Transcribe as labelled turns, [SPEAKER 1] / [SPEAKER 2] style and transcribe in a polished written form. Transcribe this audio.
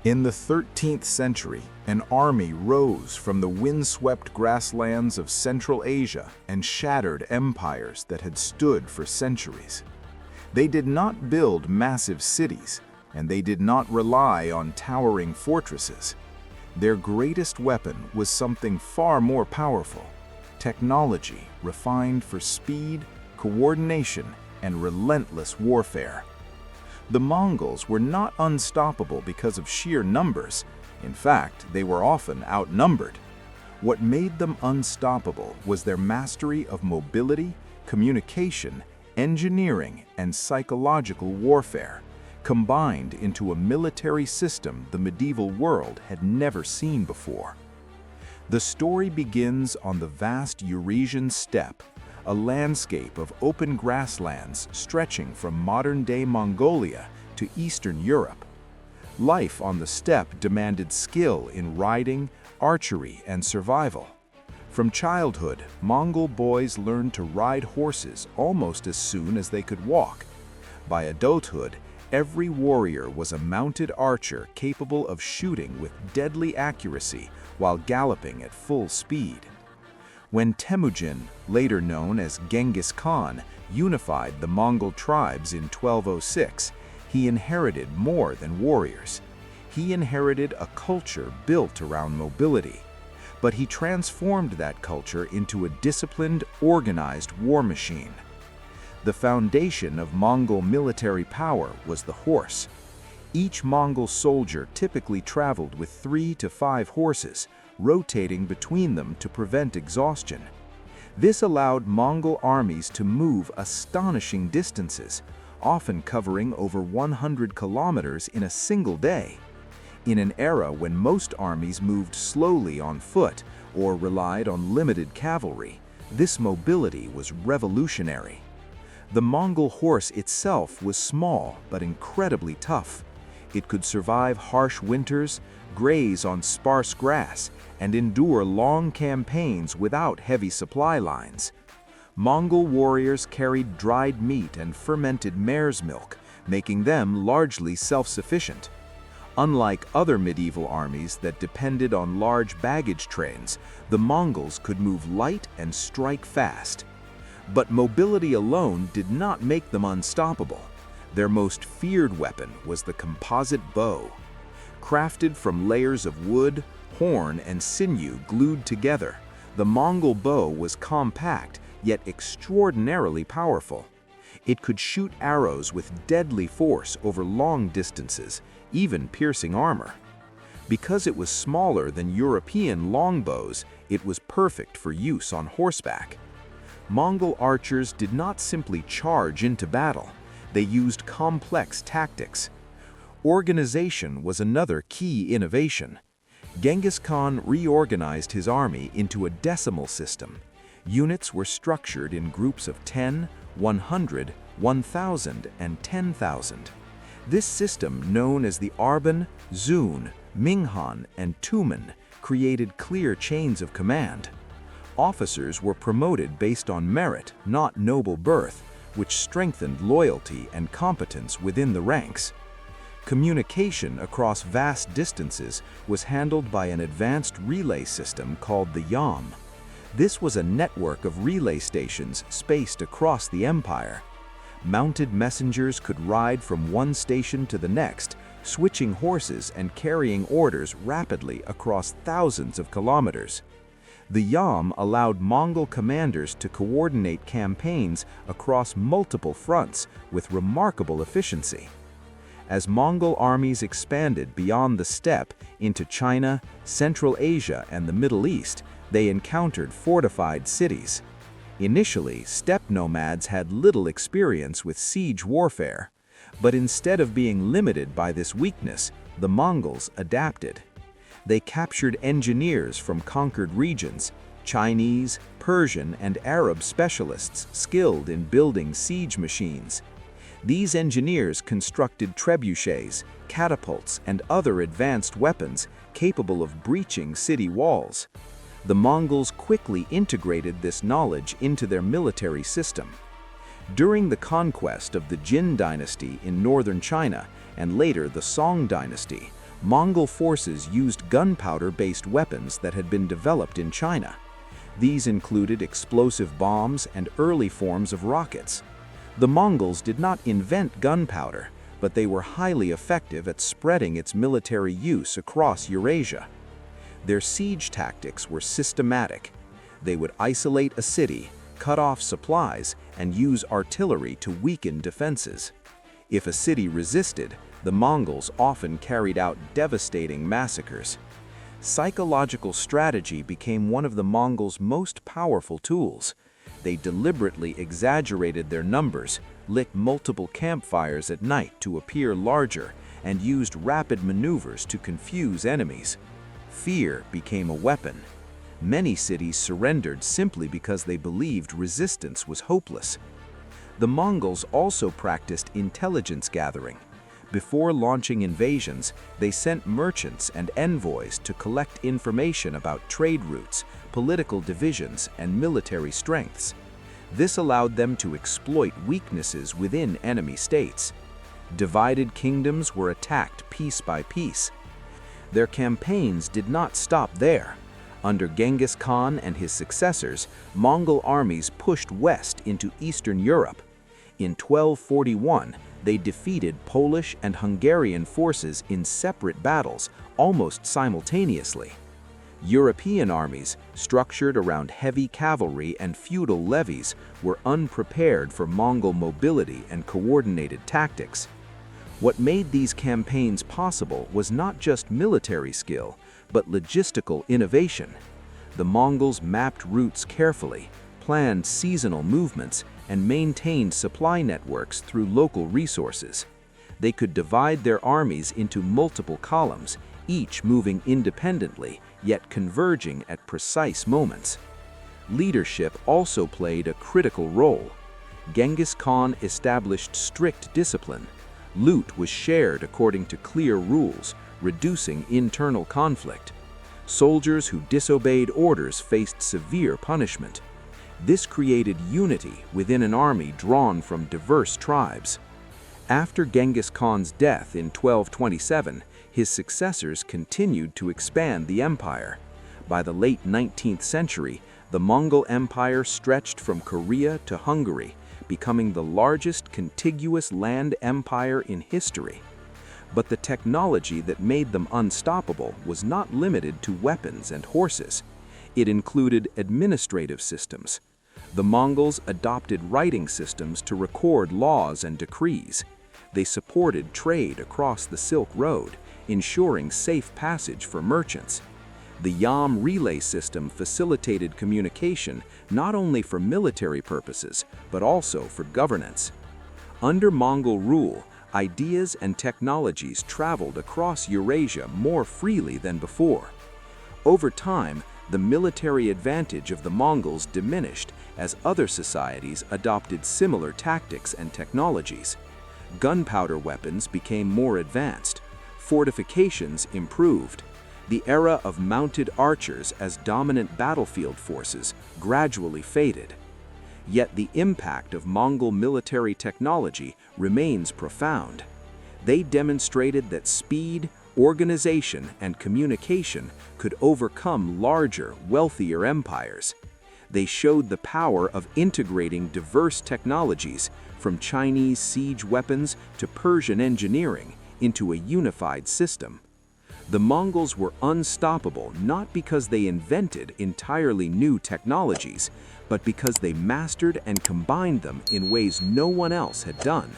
[SPEAKER 1] In the 13th century, an army rose from the windswept grasslands of Central Asia and shattered empires that had stood for centuries. They did not build massive cities, and they did not rely on towering fortresses. Their greatest weapon was something far more powerful: technology refined for speed, coordination, and relentless warfare. The Mongols were not unstoppable because of sheer numbers. In fact, they were often outnumbered. What made them unstoppable was their mastery of mobility, communication, engineering, and psychological warfare, combined into a military system the medieval world had never seen before. The story begins on the vast Eurasian steppe, a landscape of open grasslands stretching from modern-day Mongolia to Eastern Europe. Life on the steppe demanded skill in riding, archery, and survival. From childhood, Mongol boys learned to ride horses almost as soon as they could walk. By adulthood, every warrior was a mounted archer capable of shooting with deadly accuracy while galloping at full speed. When Temujin, later known as Genghis Khan, unified the Mongol tribes in 1206, he inherited more than warriors. He inherited a culture built around mobility. But he transformed that culture into a disciplined, organized war machine. The foundation of Mongol military power was the horse. Each Mongol soldier typically traveled with 3 to 5 horses, rotating between them to prevent exhaustion. This allowed Mongol armies to move astonishing distances, often covering over 100 kilometers in a single day. In an era when most armies moved slowly on foot or relied on limited cavalry, this mobility was revolutionary. The Mongol horse itself was small but incredibly tough. It could survive harsh winters, graze on sparse grass, and endure long campaigns without heavy supply lines. Mongol warriors carried dried meat and fermented mare's milk, making them largely self-sufficient. Unlike other medieval armies that depended on large baggage trains, the Mongols could move light and strike fast. But mobility alone did not make them unstoppable. Their most feared weapon was the composite bow. Crafted from layers of wood, horn, and sinew glued together, the Mongol bow was compact yet extraordinarily powerful. It could shoot arrows with deadly force over long distances, even piercing armor. Because it was smaller than European longbows, it was perfect for use on horseback. Mongol archers did not simply charge into battle. They used complex tactics. Organization was another key innovation. Genghis Khan reorganized his army into a decimal system. Units were structured in groups of 10, 100, 1,000, and 10,000. This system, known as the Arban, Zun, Minghan, and Tumen, created clear chains of command. Officers were promoted based on merit, not noble birth, which strengthened loyalty and competence within the ranks. Communication across vast distances was handled by an advanced relay system called the yam. This was a network of relay stations spaced across the empire. Mounted messengers could ride from one station to the next, switching horses and carrying orders rapidly across thousands of kilometers. The yam allowed Mongol commanders to coordinate campaigns across multiple fronts with remarkable efficiency. As Mongol armies expanded beyond the steppe into China, Central Asia, and the Middle East, they encountered fortified cities. Initially, steppe nomads had little experience with siege warfare, but instead of being limited by this weakness, the Mongols adapted. They captured engineers from conquered regions, Chinese, Persian, and Arab specialists skilled in building siege machines. These engineers constructed trebuchets, catapults, and other advanced weapons capable of breaching city walls. The Mongols quickly integrated this knowledge into their military system. During the conquest of the Jin dynasty in northern China and later the Song dynasty, Mongol forces used gunpowder-based weapons that had been developed in China. These included explosive bombs and early forms of rockets. The Mongols did not invent gunpowder, but they were highly effective at spreading its military use across Eurasia. Their siege tactics were systematic. They would isolate a city, cut off supplies, and use artillery to weaken defenses. If a city resisted, the Mongols often carried out devastating massacres. Psychological strategy became one of the Mongols' most powerful tools. They deliberately exaggerated their numbers, lit multiple campfires at night to appear larger, and used rapid maneuvers to confuse enemies. Fear became a weapon. Many cities surrendered simply because they believed resistance was hopeless. The Mongols also practiced intelligence gathering. Before launching invasions, they sent merchants and envoys to collect information about trade routes, political divisions, and military strengths. This allowed them to exploit weaknesses within enemy states. Divided kingdoms were attacked piece by piece. Their campaigns did not stop there. Under Genghis Khan and his successors, Mongol armies pushed west into Eastern Europe. In 1241, they defeated Polish and Hungarian forces in separate battles, almost simultaneously. European armies, structured around heavy cavalry and feudal levies, were unprepared for Mongol mobility and coordinated tactics. What made these campaigns possible was not just military skill, but logistical innovation. The Mongols mapped routes carefully, planned seasonal movements, and maintained supply networks through local resources. They could divide their armies into multiple columns, each moving independently, yet converging at precise moments. Leadership also played a critical role. Genghis Khan established strict discipline. Loot was shared according to clear rules, reducing internal conflict. Soldiers who disobeyed orders faced severe punishment. This created unity within an army drawn from diverse tribes. After Genghis Khan's death in 1227, his successors continued to expand the empire. By the late 19th century, the Mongol Empire stretched from Korea to Hungary, becoming the largest contiguous land empire in history. But the technology that made them unstoppable was not limited to weapons and horses. It included administrative systems. The Mongols adopted writing systems to record laws and decrees. They supported trade across the Silk Road, ensuring safe passage for merchants. The Yam relay system facilitated communication not only for military purposes, but also for governance. Under Mongol rule, ideas and technologies traveled across Eurasia more freely than before. Over time, the military advantage of the Mongols diminished as other societies adopted similar tactics and technologies. Gunpowder weapons became more advanced. Fortifications improved. The era of mounted archers as dominant battlefield forces gradually faded. Yet the impact of Mongol military technology remains profound. They demonstrated that speed, organization, and communication could overcome larger, wealthier empires. They showed the power of integrating diverse technologies, from Chinese siege weapons to Persian engineering, into a unified system. The Mongols were unstoppable not because they invented entirely new technologies, but because they mastered and combined them in ways no one else had done.